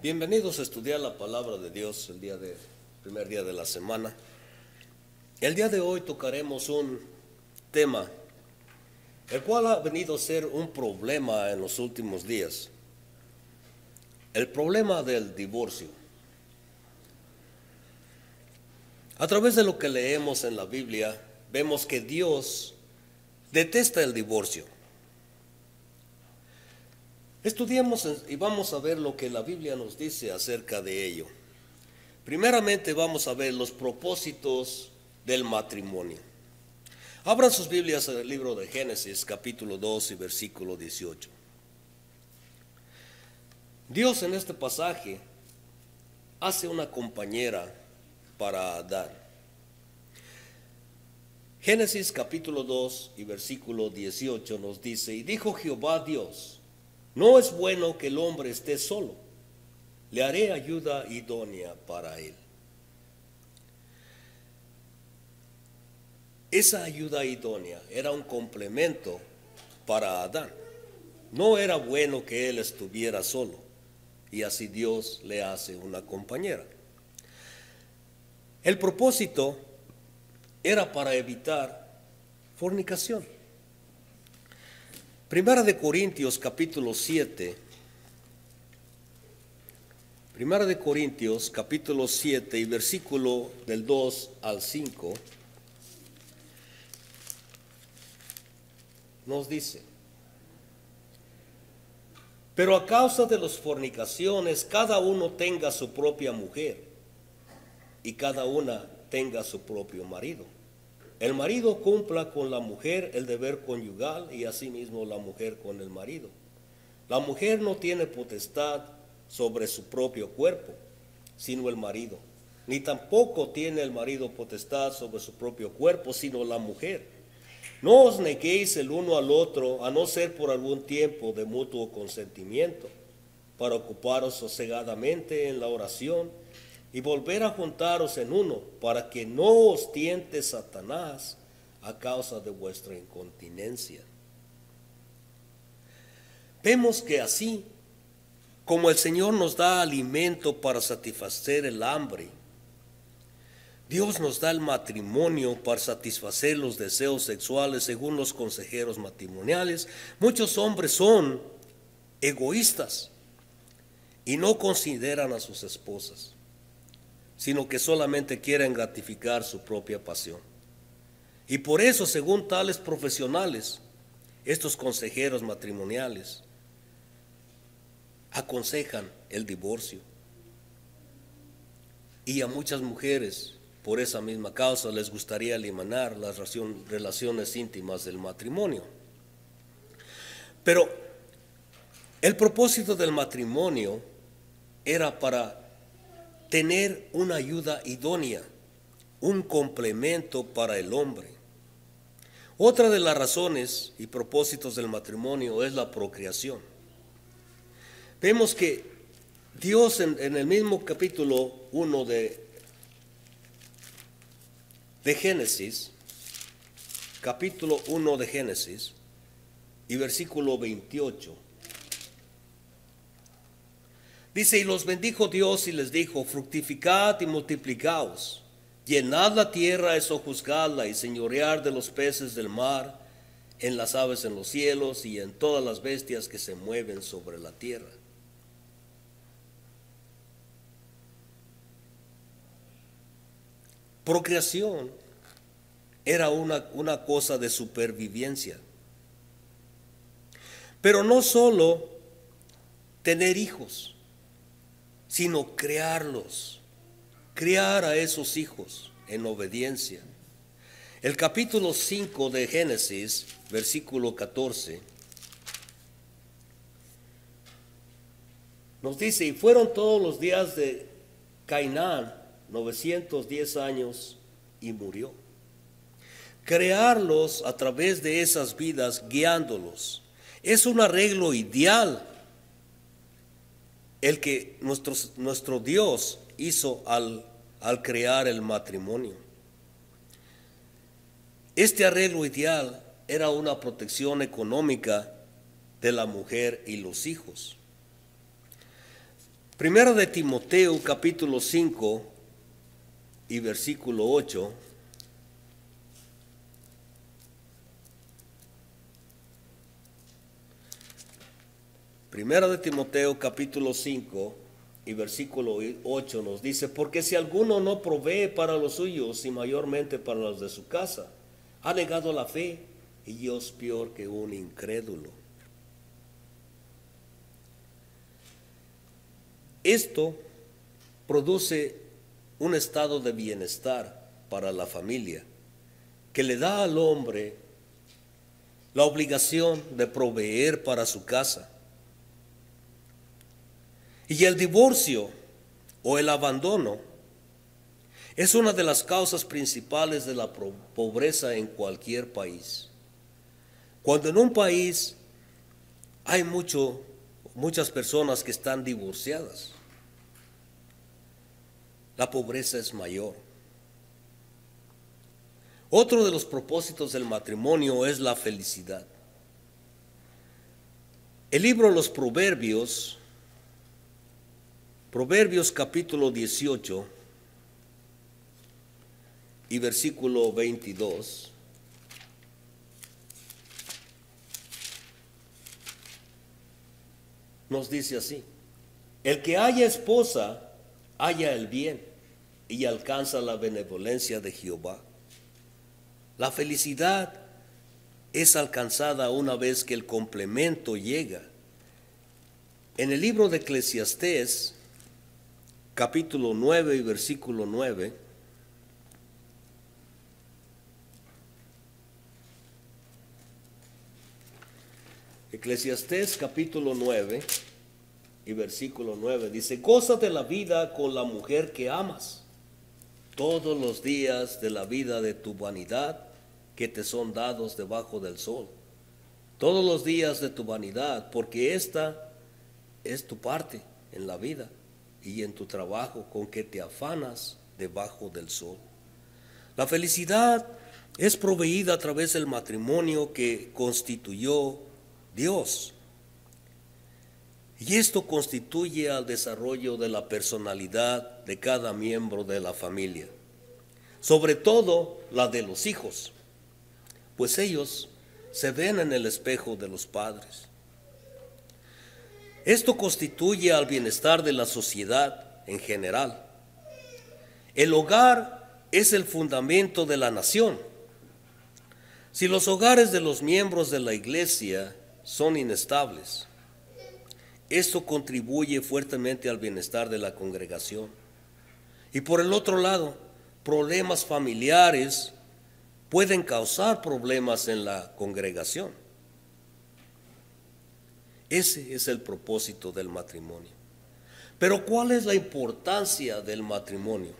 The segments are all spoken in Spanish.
Bienvenidos a estudiar la palabra de Dios primer día de la semana. El día de hoy tocaremos un tema, el cual ha venido a ser un problema en los últimos días. El problema del divorcio. A través de lo que leemos en la Biblia, vemos que Dios detesta el divorcio. Estudiemos y vamos a ver lo que la Biblia nos dice acerca de ello. Primeramente vamos a ver los propósitos del matrimonio. Abran sus Biblias en el libro de Génesis, capítulo 2 y versículo 18. Dios en este pasaje hace una compañera para Adán. Génesis capítulo 2 y versículo 18 nos dice: y dijo Jehová Dios, no es bueno que el hombre esté solo, le haré ayuda idónea para él. Esa ayuda idónea era un complemento para Adán. No era bueno que él estuviera solo, y así Dios le hace una compañera. El propósito era para evitar fornicación. Primera de Corintios capítulo 7. Primera de Corintios capítulo 7 y versículo del 2 al 5 nos dice: pero a causa de las fornicaciones cada uno tenga su propia mujer y cada una tenga su propio marido. El marido cumpla con la mujer el deber conyugal y asimismo la mujer con el marido. La mujer no tiene potestad sobre su propio cuerpo, sino el marido, ni tampoco tiene el marido potestad sobre su propio cuerpo, sino la mujer. No os neguéis el uno al otro, a no ser por algún tiempo de mutuo consentimiento, para ocuparos sosegadamente en la oración y volver a juntaros en uno, para que no os tiente Satanás a causa de vuestra incontinencia. Vemos que así como el Señor nos da alimento para satisfacer el hambre, Dios nos da el matrimonio para satisfacer los deseos sexuales según los consejeros matrimoniales. Muchos hombres son egoístas y no consideran a sus esposas, sino que solamente quieren gratificar su propia pasión. Y por eso, según tales profesionales, estos consejeros matrimoniales aconsejan el divorcio. Y a muchas mujeres, por esa misma causa, les gustaría eliminar las relaciones íntimas del matrimonio. Pero el propósito del matrimonio era para tener una ayuda idónea, un complemento para el hombre. Otra de las razones y propósitos del matrimonio es la procreación. Vemos que Dios en el mismo capítulo 1 de Génesis, capítulo 1 de Génesis y versículo 28, dice: y los bendijo Dios y les dijo: fructificad y multiplicaos, llenad la tierra y sojuzgadla, y señorear de los peces del mar, en las aves en los cielos y en todas las bestias que se mueven sobre la tierra. Procreación era una cosa de supervivencia. Pero no solo tener hijos, sino crearlos, criar a esos hijos en obediencia. El capítulo 5 de Génesis, versículo 14, nos dice: y fueron todos los días de Cainán 910 años y murió. Crearlos a través de esas vidas, guiándolos, es un arreglo ideal el que nuestro Dios hizo al crear el matrimonio. Este arreglo ideal era una protección económica de la mujer y los hijos. Primera de Timoteo, capítulo 5 y versículo 8. Primera de Timoteo, capítulo 5 y versículo 8 nos dice: porque si alguno no provee para los suyos y mayormente para los de su casa, ha negado la fe y es peor que un incrédulo. Esto produce un estado de bienestar para la familia que le da al hombre la obligación de proveer para su casa. Y el divorcio o el abandono es una de las causas principales de la pobreza en cualquier país. Cuando en un país hay muchas personas que están divorciadas, la pobreza es mayor. Otro de los propósitos del matrimonio es la felicidad. El libro de los Proverbios capítulo 18 y versículo 22, nos dice así: el que haya esposa, halla el bien y alcanza la benevolencia de Jehová. La felicidad es alcanzada una vez que el complemento llega. En el libro de Eclesiastés, capítulo 9 y versículo 9, Eclesiastés capítulo 9 y versículo 9 dice: gózate la vida con la mujer que amas, todos los días de la vida de tu vanidad que te son dados debajo del sol. Todos los días de tu vanidad, porque esta es tu parte en la vida y en tu trabajo con que te afanas debajo del sol. La felicidad es proveída a través del matrimonio que constituyó Dios. Y esto constituye al desarrollo de la personalidad de cada miembro de la familia, sobre todo la de los hijos, pues ellos se ven en el espejo de los padres. Esto constituye al bienestar de la sociedad en general. El hogar es el fundamento de la nación. Si los hogares de los miembros de la iglesia son inestables, esto contribuye fuertemente al bienestar de la congregación. Y por el otro lado, problemas familiares pueden causar problemas en la congregación. Ese es el propósito del matrimonio. Pero ¿cuál es la importancia del matrimonio?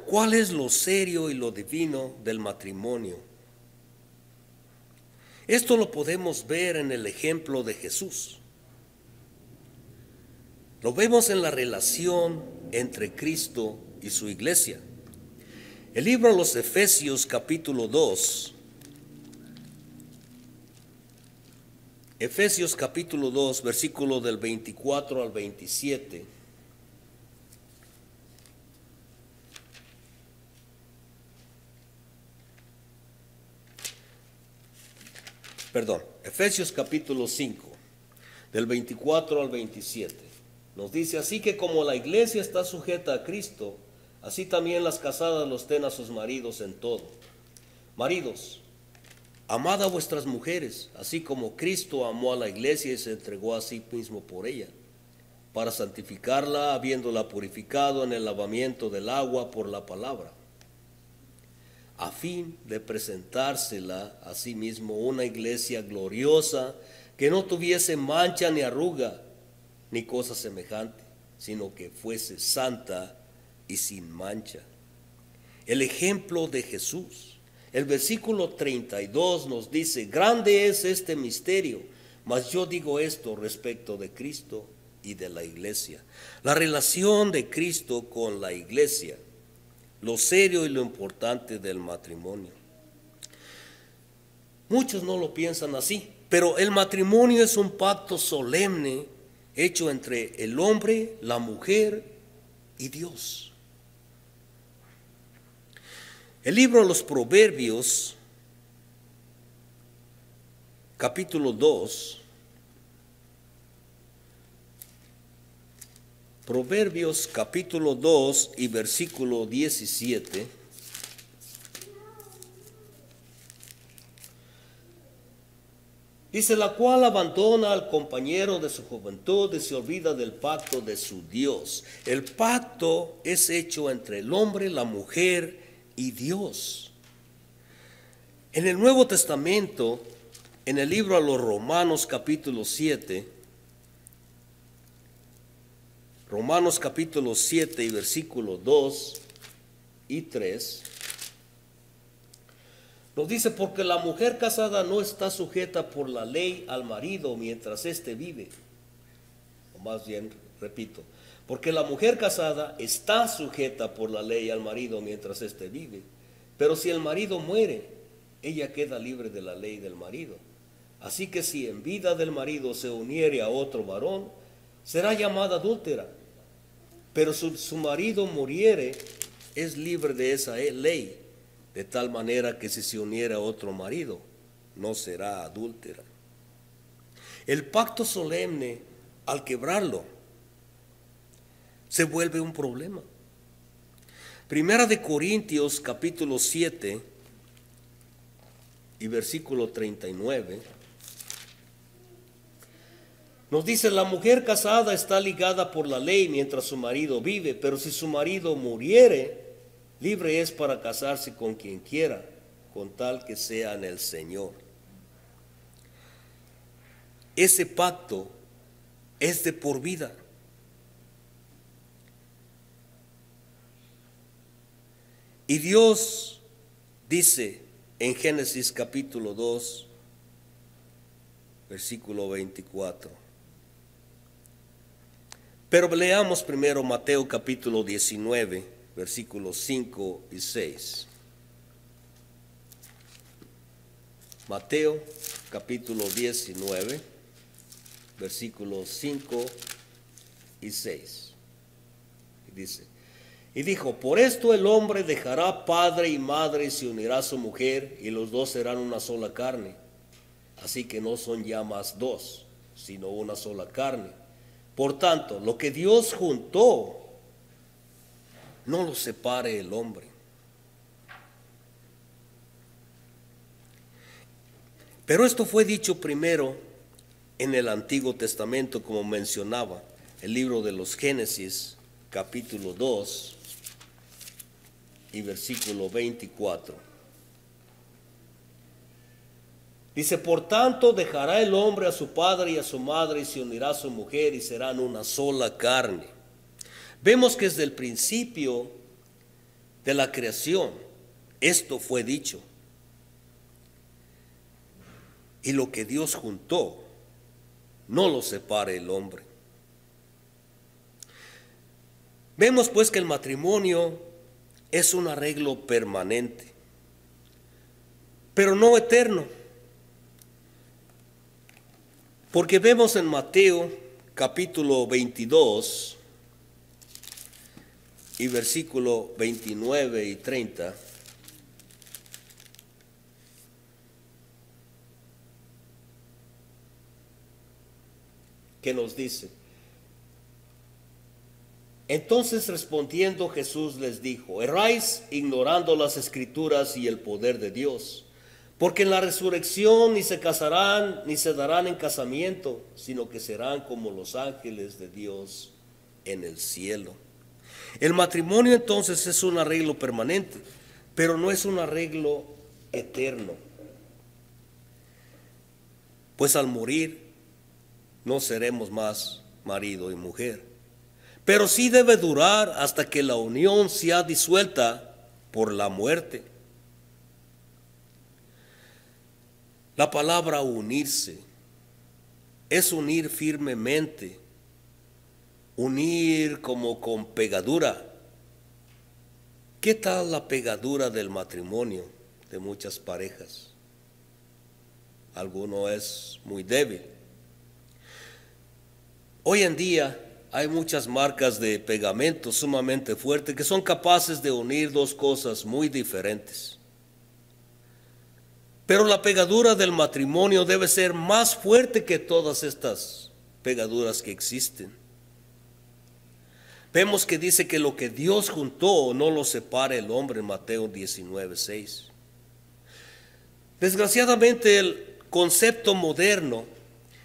¿Cuál es lo serio y lo divino del matrimonio? Esto lo podemos ver en el ejemplo de Jesús. Lo vemos en la relación entre Cristo y su iglesia. El libro de los Efesios capítulo 2, Efesios capítulo 2, versículo del 24 al 27. Efesios capítulo 5, del 24 al 27. Nos dice: así que como la iglesia está sujeta a Cristo, así también las casadas los ten a sus maridos en todo. Maridos, amad a vuestras mujeres, así como Cristo amó a la iglesia y se entregó a sí mismo por ella, para santificarla, habiéndola purificado en el lavamiento del agua por la palabra, a fin de presentársela a sí mismo una iglesia gloriosa, que no tuviese mancha ni arruga, ni cosa semejante, sino que fuese santa y sin mancha. El ejemplo de Jesús. El versículo 32 nos dice: grande es este misterio, mas yo digo esto respecto de Cristo y de la iglesia. La relación de Cristo con la iglesia, lo serio y lo importante del matrimonio. Muchos no lo piensan así, pero el matrimonio es un pacto solemne hecho entre el hombre, la mujer y Dios. El libro de los Proverbios, capítulo 2, Proverbios capítulo 2 y versículo 17. Dice, la cual abandona al compañero de su juventud y se olvida del pacto de su Dios. El pacto es hecho entre el hombre, la mujer y Dios. En el Nuevo Testamento, en el libro a los Romanos capítulo 7, Romanos capítulo 7 y versículo 2 y 3, nos dice, porque la mujer casada no está sujeta por la ley al marido mientras éste vive. O más bien, repito, porque la mujer casada está sujeta por la ley al marido mientras éste vive. Pero si el marido muere, ella queda libre de la ley del marido. Así que si en vida del marido se uniere a otro varón, será llamada adúltera. Pero si su marido muriere, es libre de esa ley, de tal manera que si se uniera a otro marido, no será adúltera. El pacto solemne, al quebrarlo, se vuelve un problema. Primera de Corintios, capítulo 7 y versículo 39, nos dice, la mujer casada está ligada por la ley mientras su marido vive, pero si su marido muriere, libre es para casarse con quien quiera, con tal que sea en el Señor. Ese pacto es de por vida. Y Dios dice en Génesis capítulo 2, versículo 24. Pero leamos primero Mateo capítulo 19, versículos 5 y 6. Mateo capítulo 19, versículos 5 y 6. Y dice, y dijo, por esto el hombre dejará padre y madre y se unirá a su mujer, y los dos serán una sola carne. Así que no son ya más dos, sino una sola carne. Por tanto, lo que Dios juntó, no lo separe el hombre. Pero esto fue dicho primero en el Antiguo Testamento, como mencionaba, el libro de los Génesis, capítulo 2 y versículo 24. Dice, por tanto dejará el hombre a su padre y a su madre y se unirá a su mujer y serán una sola carne. Vemos que desde el principio de la creación esto fue dicho. Y lo que Dios juntó, no lo separe el hombre. Vemos pues que el matrimonio es un arreglo permanente, pero no eterno. Porque vemos en Mateo capítulo 22 y versículo 29 y 30, que nos dice, entonces respondiendo Jesús les dijo, erráis ignorando las Escrituras y el poder de Dios. Porque en la resurrección ni se casarán ni se darán en casamiento, sino que serán como los ángeles de Dios en el cielo. El matrimonio entonces es un arreglo permanente, pero no es un arreglo eterno. Pues al morir no seremos más marido y mujer. Pero sí debe durar hasta que la unión sea disuelta por la muerte. La palabra unirse es unir firmemente, unir como con pegadura. ¿Qué tal la pegadura del matrimonio de muchas parejas? Alguno es muy débil. Hoy en día hay muchas marcas de pegamento sumamente fuertes que son capaces de unir dos cosas muy diferentes. Pero la pegadura del matrimonio debe ser más fuerte que todas estas pegaduras que existen. Vemos que dice que lo que Dios juntó no lo separe el hombre en Mateo 19:6. Desgraciadamente el concepto moderno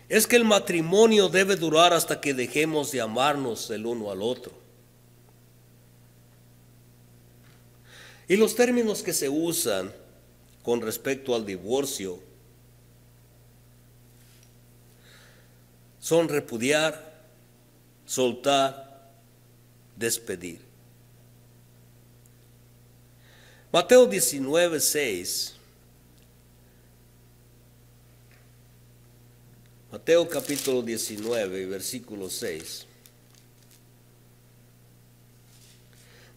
es que el matrimonio debe durar hasta que dejemos de amarnos el uno al otro. Y los términos que se usan con respecto al divorcio son repudiar, soltar, despedir. Mateo 19:6. Mateo capítulo 19, versículo 6.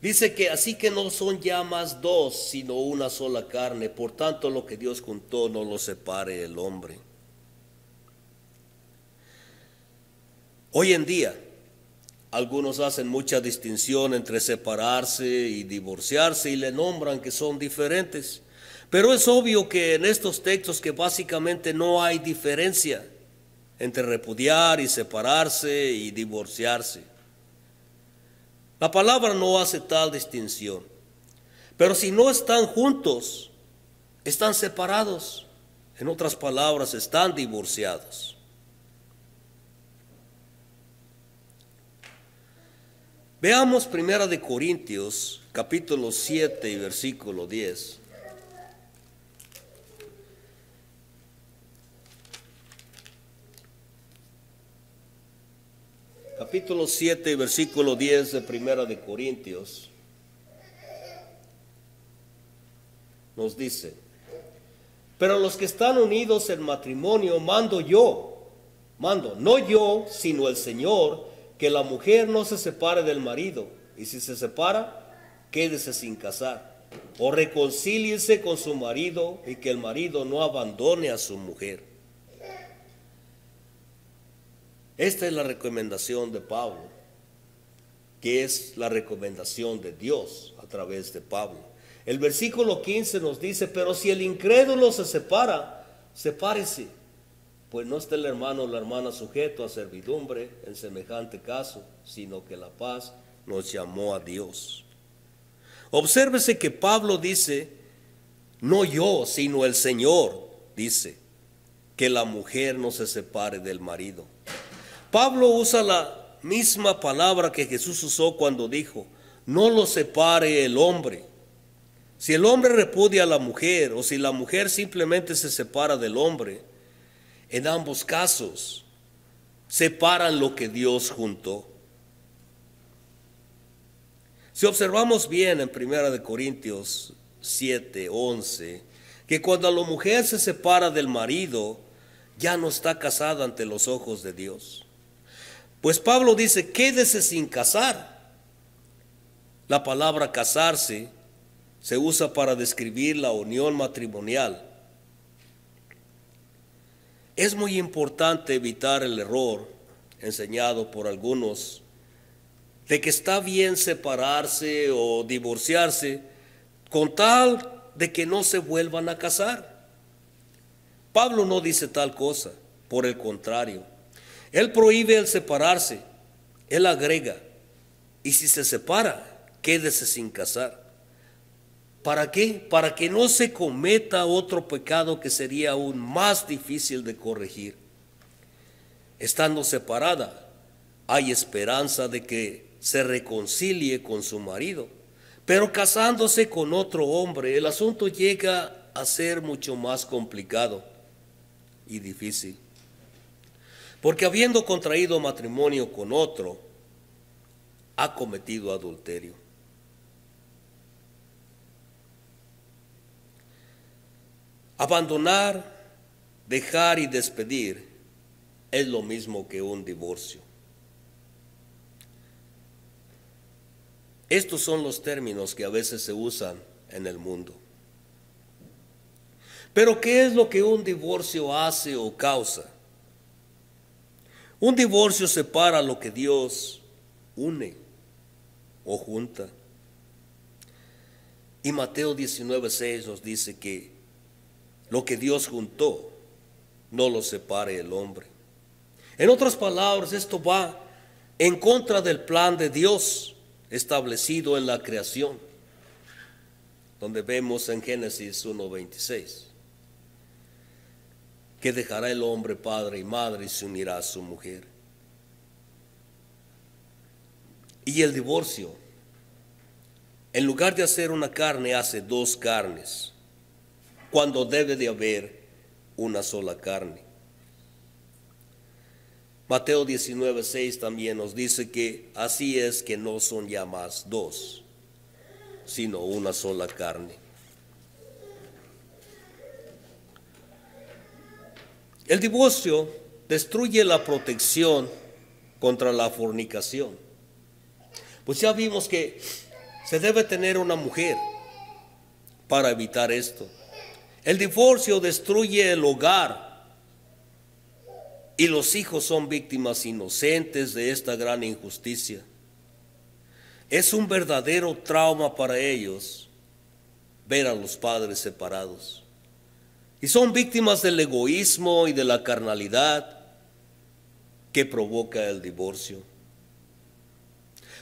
Dice que así que no son ya más dos, sino una sola carne. Por tanto, lo que Dios juntó no lo separe el hombre. Hoy en día, algunos hacen mucha distinción entre separarse y divorciarse y le nombran que son diferentes. Pero es obvio que en estos textos que básicamente no hay diferencia entre repudiar y separarse y divorciarse. La palabra no hace tal distinción. Pero si no están juntos, están separados. En otras palabras, están divorciados. Veamos 1 de Corintios, capítulo 7 y versículo 10. Capítulo 7, versículo 10 de 1 de Corintios, nos dice: pero los que están unidos en matrimonio mando, no yo, sino el Señor, que la mujer no se separe del marido, y si se separa, quédese sin casar, o reconcíliese con su marido, y que el marido no abandone a su mujer. Esta es la recomendación de Pablo, que es la recomendación de Dios a través de Pablo. El versículo 15 nos dice: pero si el incrédulo se separa, sepárese, pues no está el hermano o la hermana sujeto a servidumbre en semejante caso, sino que la paz nos llamó a Dios. Obsérvese que Pablo dice, no yo, sino el Señor, dice que la mujer no se separe del marido. Pablo usa la misma palabra que Jesús usó cuando dijo, no lo separe el hombre. Si el hombre repudia a la mujer o si la mujer simplemente se separa del hombre, en ambos casos separan lo que Dios juntó. Si observamos bien en 1 Corintios 7, 11, que cuando la mujer se separa del marido, ya no está casada ante los ojos de Dios. Pues Pablo dice, quédese sin casar. La palabra casarse se usa para describir la unión matrimonial. Es muy importante evitar el error enseñado por algunos de que está bien separarse o divorciarse con tal de que no se vuelvan a casar. Pablo no dice tal cosa, por el contrario. Él prohíbe el separarse, él agrega, y si se separa, quédese sin casar. ¿Para qué? Para que no se cometa otro pecado que sería aún más difícil de corregir. Estando separada, hay esperanza de que se reconcilie con su marido, pero casándose con otro hombre, el asunto llega a ser mucho más complicado y difícil. Porque habiendo contraído matrimonio con otro, ha cometido adulterio. Abandonar, dejar y despedir es lo mismo que un divorcio. Estos son los términos que a veces se usan en el mundo. Pero ¿qué es lo que un divorcio hace o causa? Un divorcio separa lo que Dios une o junta. Y Mateo 19:6 nos dice que lo que Dios juntó, no lo separe el hombre. En otras palabras, esto va en contra del plan de Dios establecido en la creación, donde vemos en Génesis 1:26, que dejará el hombre padre y madre y se unirá a su mujer. Y el divorcio, en lugar de hacer una carne, hace dos carnes, cuando debe de haber una sola carne. Mateo 19:6 también nos dice que así es que no son ya más dos, sino una sola carne. El divorcio destruye la protección contra la fornicación. Pues ya vimos que se debe tener una mujer para evitar esto. El divorcio destruye el hogar y los hijos son víctimas inocentes de esta gran injusticia. Es un verdadero trauma para ellos ver a los padres separados. Y son víctimas del egoísmo y de la carnalidad que provoca el divorcio.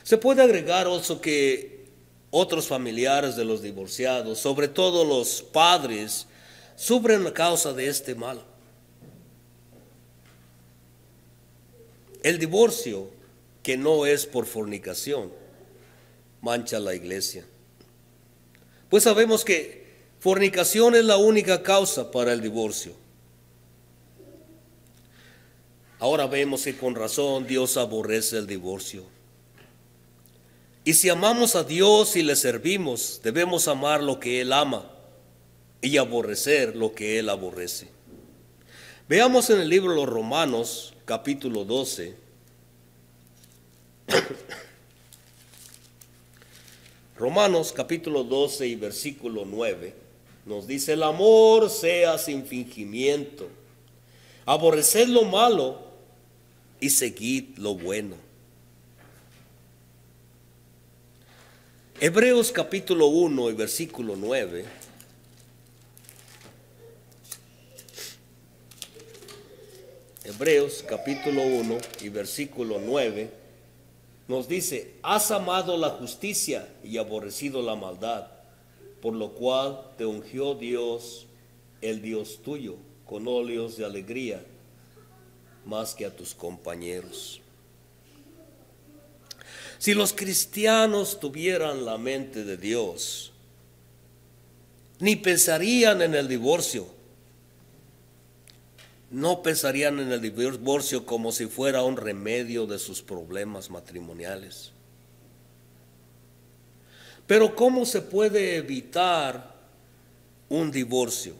Se puede agregar also que otros familiares de los divorciados, sobre todo los padres, sufren a causa de este mal. El divorcio, que no es por fornicación, mancha a la iglesia. Pues sabemos que fornicación es la única causa para el divorcio. Ahora vemos que con razón Dios aborrece el divorcio. Y si amamos a Dios y le servimos, debemos amar lo que Él ama y aborrecer lo que Él aborrece. Veamos en el libro de los Romanos, capítulo 12. Romanos capítulo 12 y versículo 9 nos dice: el amor sea sin fingimiento, aborreced lo malo y seguid lo bueno. Hebreos capítulo 1 y versículo 9. Hebreos capítulo 1 y versículo 9 nos dice: has amado la justicia y aborrecido la maldad, por lo cual te ungió Dios, el Dios tuyo, con óleos de alegría, más que a tus compañeros. Si los cristianos tuvieran la mente de Dios, ni pensarían en el divorcio. No pensarían en el divorcio como si fuera un remedio de sus problemas matrimoniales. Pero ¿cómo se puede evitar un divorcio?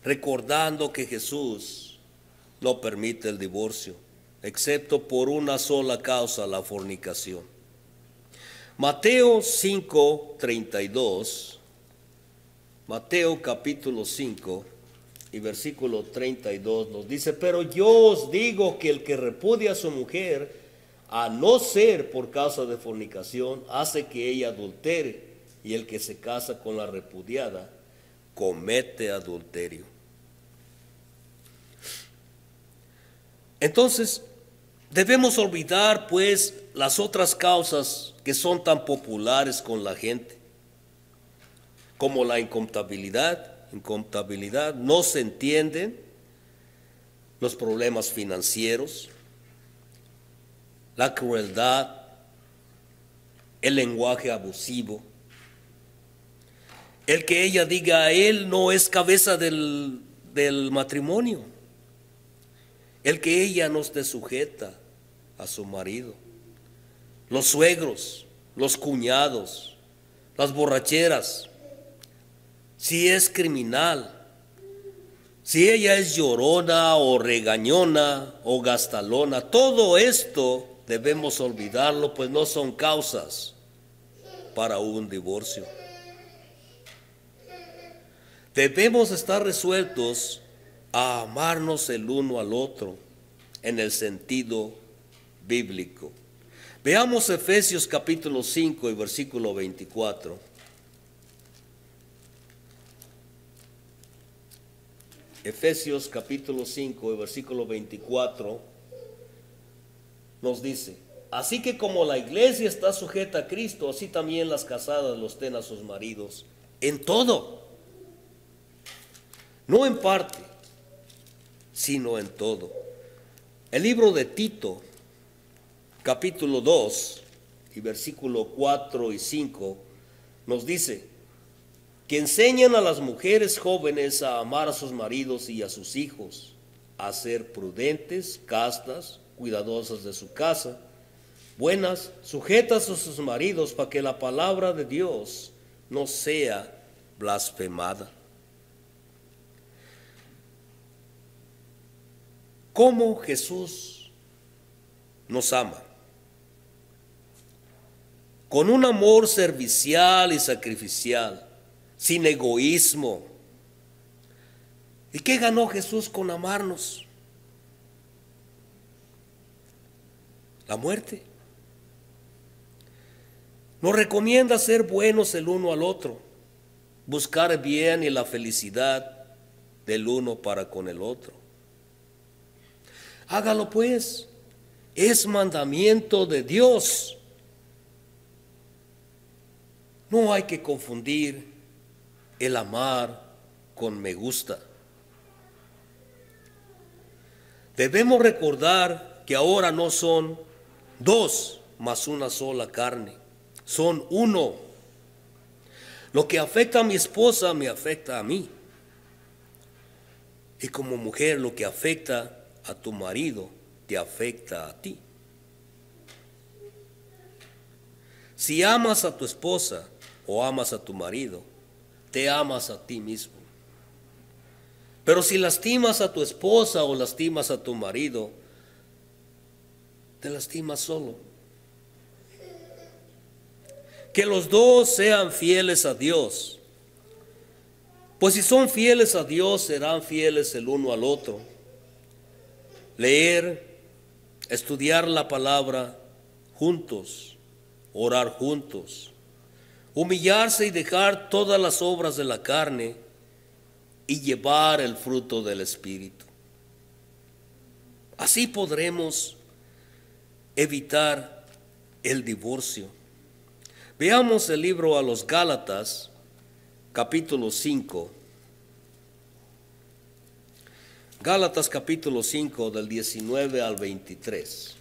Recordando que Jesús no permite el divorcio, excepto por una sola causa, la fornicación. Mateo 5:32. Mateo capítulo 5 y versículo 32 nos dice: pero yo os digo que el que repudia a su mujer, a no ser por causa de fornicación, hace que ella adultere, y el que se casa con la repudiada comete adulterio. Entonces, debemos olvidar pues las otras causas que son tan populares con la gente, como la incompatibilidad, no se entienden, los problemas financieros, la crueldad, el lenguaje abusivo, el que ella diga él no es cabeza del matrimonio, el que ella no esté sujeta a su marido, los suegros, los cuñados, las borracheras. Si es criminal, si ella es llorona o regañona o gastalona, todo esto debemos olvidarlo, pues no son causas para un divorcio. Debemos estar resueltos a amarnos el uno al otro en el sentido bíblico. Veamos Efesios capítulo 5 y versículo 24. Efesios capítulo 5 y versículo 24 nos dice: así que como la iglesia está sujeta a Cristo, así también las casadas los den a sus maridos en todo, no en parte, sino en todo. El libro de Tito, capítulo 2 y versículo 4 y 5 nos dice que enseñan a las mujeres jóvenes a amar a sus maridos y a sus hijos, a ser prudentes, castas, cuidadosas de su casa, buenas, sujetas a sus maridos, para que la palabra de Dios no sea blasfemada. ¿Cómo Jesús nos ama? Con un amor servicial y sacrificial, sin egoísmo. ¿Y qué ganó Jesús con amarnos? La muerte. Nos recomienda ser buenos el uno al otro, buscar el bien y la felicidad del uno para con el otro. Hágalo pues, es mandamiento de Dios. No hay que confundir el amar con me gusta. Debemos recordar que ahora no son dos más una sola carne, son uno. Lo que afecta a mi esposa me afecta a mí. Y como mujer, lo que afecta a tu marido te afecta a ti. Si amas a tu esposa o amas a tu marido, te amas a ti mismo. Pero si lastimas a tu esposa o lastimas a tu marido, te lastimas solo. Que los dos sean fieles a Dios, pues si son fieles a Dios, serán fieles el uno al otro. Leer, estudiar la palabra juntos, orar juntos, humillarse y dejar todas las obras de la carne y llevar el fruto del Espíritu. Así podremos evitar el divorcio. Veamos el libro a los Gálatas, capítulo 5. Gálatas capítulo 5 del 19 al 23.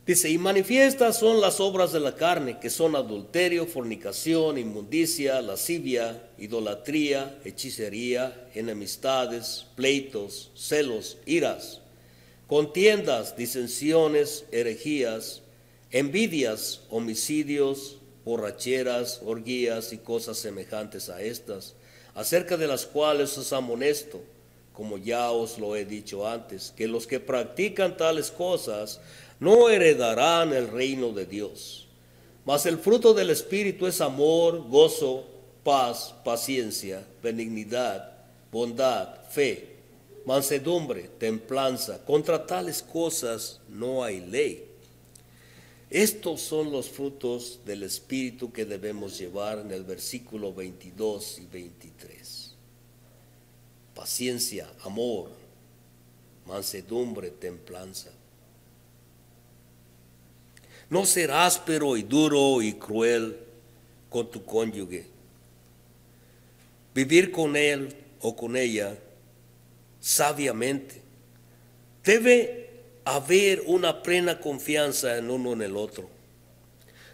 Dice: y manifiestas son las obras de la carne, que son adulterio, fornicación, inmundicia, lascivia, idolatría, hechicería, enemistades, pleitos, celos, iras, contiendas, disensiones, herejías, envidias, homicidios, borracheras, orgías y cosas semejantes a estas, acerca de las cuales os amonesto, como ya os lo he dicho antes, que los que practican tales cosas no heredarán el reino de Dios. Mas el fruto del Espíritu es amor, gozo, paz, paciencia, benignidad, bondad, fe, mansedumbre, templanza. Contra tales cosas no hay ley. Estos son los frutos del Espíritu que debemos llevar en el versículo 22 y 23. Paciencia, amor, mansedumbre, templanza. No ser áspero y duro y cruel con tu cónyuge. Vivir con él o con ella sabiamente. Debe haber una plena confianza en uno en el otro.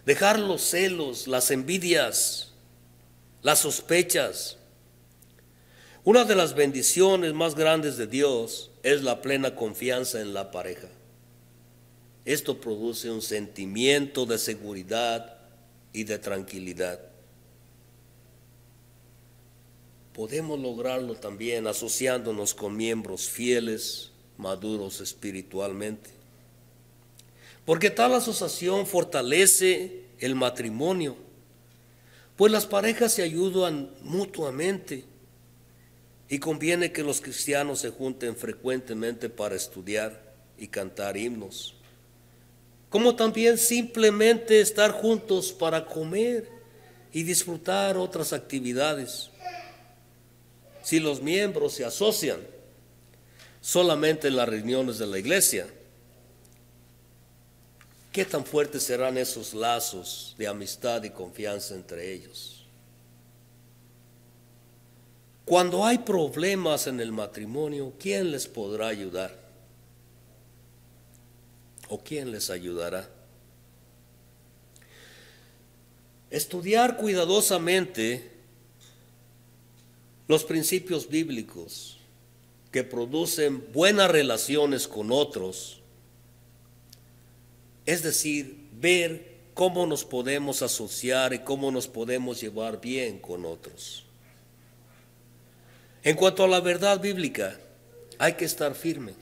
Dejar los celos, las envidias, las sospechas. Una de las bendiciones más grandes de Dios es la plena confianza en la pareja. Esto produce un sentimiento de seguridad y de tranquilidad. Podemos lograrlo también asociándonos con miembros fieles, maduros espiritualmente, porque tal asociación fortalece el matrimonio, pues las parejas se ayudan mutuamente y conviene que los cristianos se junten frecuentemente para estudiar y cantar himnos, como también simplemente estar juntos para comer y disfrutar otras actividades. Si los miembros se asocian solamente en las reuniones de la iglesia, ¿qué tan fuertes serán esos lazos de amistad y confianza entre ellos? Cuando hay problemas en el matrimonio, ¿quién les podrá ayudar? ¿O quién les ayudará? Estudiar cuidadosamente los principios bíblicos que producen buenas relaciones con otros, es decir, ver cómo nos podemos asociar y cómo nos podemos llevar bien con otros. En cuanto a la verdad bíblica, hay que estar firme.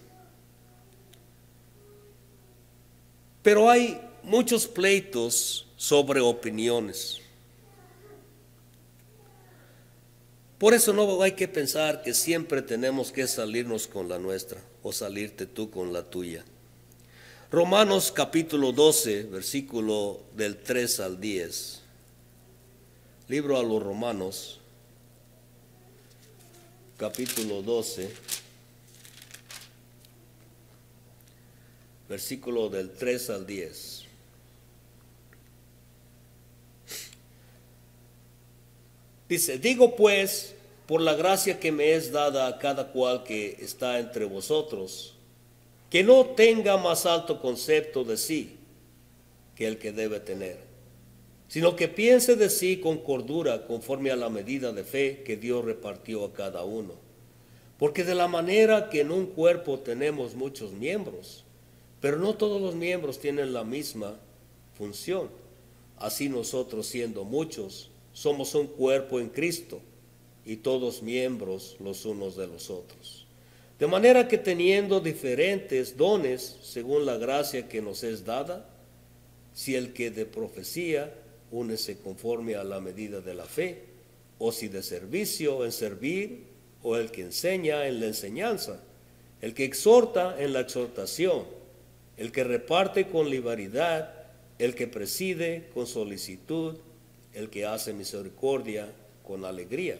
Pero hay muchos pleitos sobre opiniones. Por eso no hay que pensar que siempre tenemos que salirnos con la nuestra o salirte tú con la tuya. Romanos capítulo 12, versículo del 3 al 10. Libro a los Romanos, capítulo 12, versículo del 3 al 10. Dice, digo pues, por la gracia que me es dada a cada cual que está entre vosotros, que no tenga más alto concepto de sí que el que debe tener, sino que piense de sí con cordura conforme a la medida de fe que Dios repartió a cada uno. Porque de la manera que en un cuerpo tenemos muchos miembros, pero no todos los miembros tienen la misma función, así nosotros siendo muchos, somos un cuerpo en Cristo y todos miembros los unos de los otros. De manera que teniendo diferentes dones según la gracia que nos es dada, si el que de profecía, únese conforme a la medida de la fe, o si de servicio en servir, o el que enseña en la enseñanza, el que exhorta en la exhortación, el que reparte con liberalidad, el que preside con solicitud, el que hace misericordia con alegría.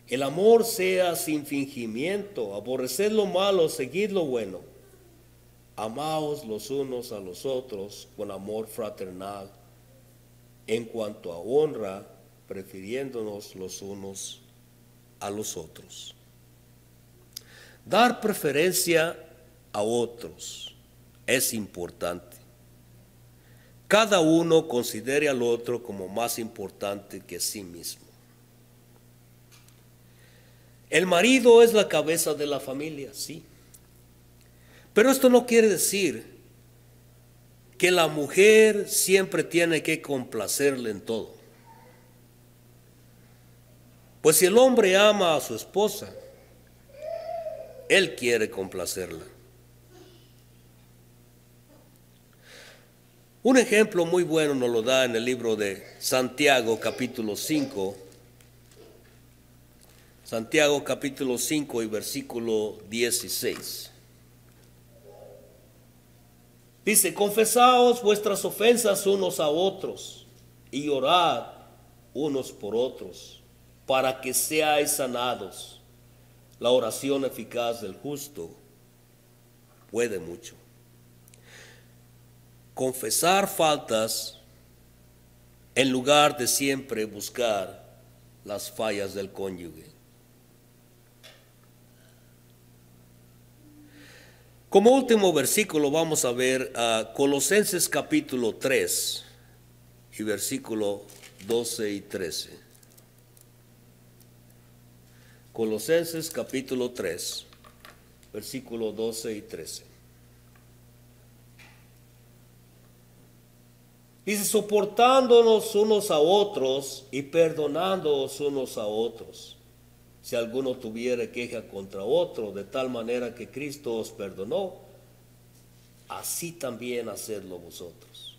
El amor sea sin fingimiento, aborreced lo malo, seguid lo bueno. Amaos los unos a los otros con amor fraternal, en cuanto a honra, prefiriéndonos los unos a los otros. Dar preferencia a otros es importante. Cada uno considere al otro como más importante que sí mismo. El marido es la cabeza de la familia, sí. Pero esto no quiere decir que la mujer siempre tiene que complacerle en todo. Pues si el hombre ama a su esposa, él quiere complacerla. Un ejemplo muy bueno nos lo da en el libro de Santiago, capítulo 5. Santiago, capítulo 5 y versículo 16. Dice, confesaos vuestras ofensas unos a otros y orad unos por otros, para que seáis sanados. La oración eficaz del justo puede mucho. Confesar faltas en lugar de siempre buscar las fallas del cónyuge. Como último versículo vamos a ver a Colosenses capítulo 3 y versículo 12 y 13. Colosenses capítulo 3, versículo 12 y 13. Dice, soportándonos unos a otros y perdonándoos unos a otros, si alguno tuviere queja contra otro, de tal manera que Cristo os perdonó, así también hacedlo vosotros.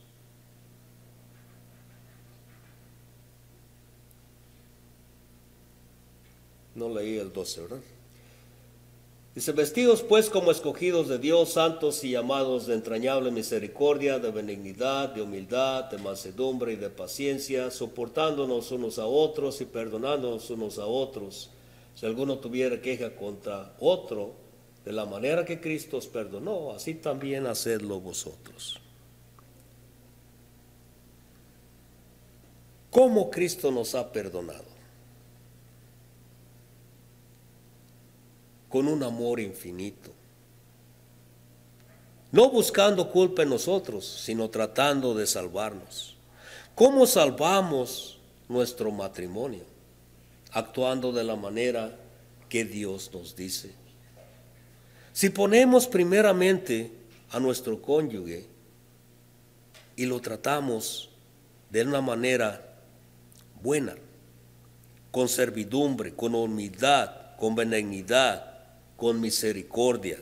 No leí el 12, ¿verdad? Dice, vestidos pues como escogidos de Dios, santos y llamados de entrañable misericordia, de benignidad, de humildad, de mansedumbre y de paciencia, soportándonos unos a otros y perdonándonos unos a otros. Si alguno tuviera queja contra otro, de la manera que Cristo os perdonó, así también hacedlo vosotros. ¿Cómo Cristo nos ha perdonado? Con un amor infinito. No buscando culpa en nosotros, sino tratando de salvarnos. ¿Cómo salvamos nuestro matrimonio? Actuando de la manera que Dios nos dice. Si ponemos primeramente a nuestro cónyuge y lo tratamos de una manera buena, con servidumbre, con humildad, con benignidad, con misericordia.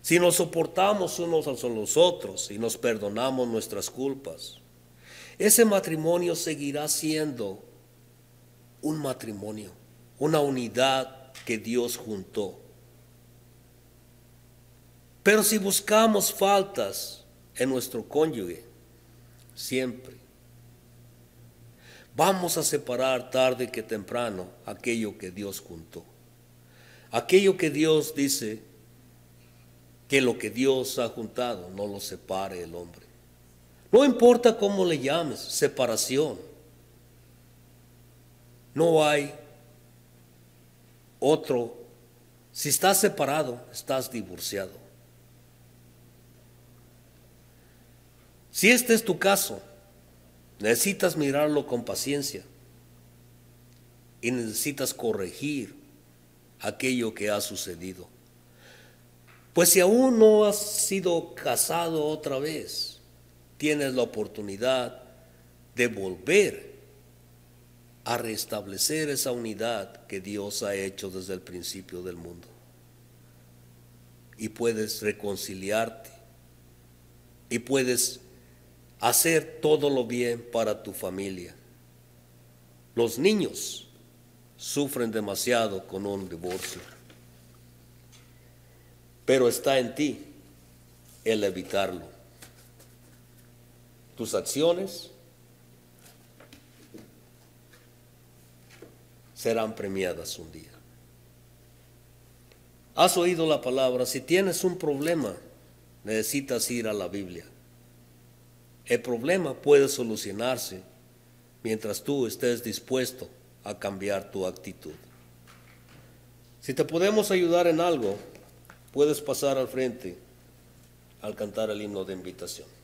Si nos soportamos unos a los otros y nos perdonamos nuestras culpas, ese matrimonio seguirá siendo un matrimonio, una unidad que Dios juntó. Pero si buscamos faltas en nuestro cónyuge, siempre vamos a separar tarde que temprano aquello que Dios juntó. Aquello que Dios dice que lo que Dios ha juntado no lo separe el hombre. No importa cómo le llames, separación. No hay otro. Si estás separado, estás divorciado. Si este es tu caso, necesitas mirarlo con paciencia y necesitas corregir aquello que ha sucedido. Pues si aún no has sido casado otra vez, tienes la oportunidad de volver a restablecer esa unidad que Dios ha hecho desde el principio del mundo. Y puedes reconciliarte y puedes hacer todo lo bien para tu familia. Los niños sufren demasiado con un divorcio, pero está en ti el evitarlo. Tus acciones serán premiadas un día. Has oído la palabra, si tienes un problema, necesitas ir a la Biblia. El problema puede solucionarse mientras tú estés dispuesto a cambiar tu actitud. Si te podemos ayudar en algo, puedes pasar al frente al cantar el himno de invitación.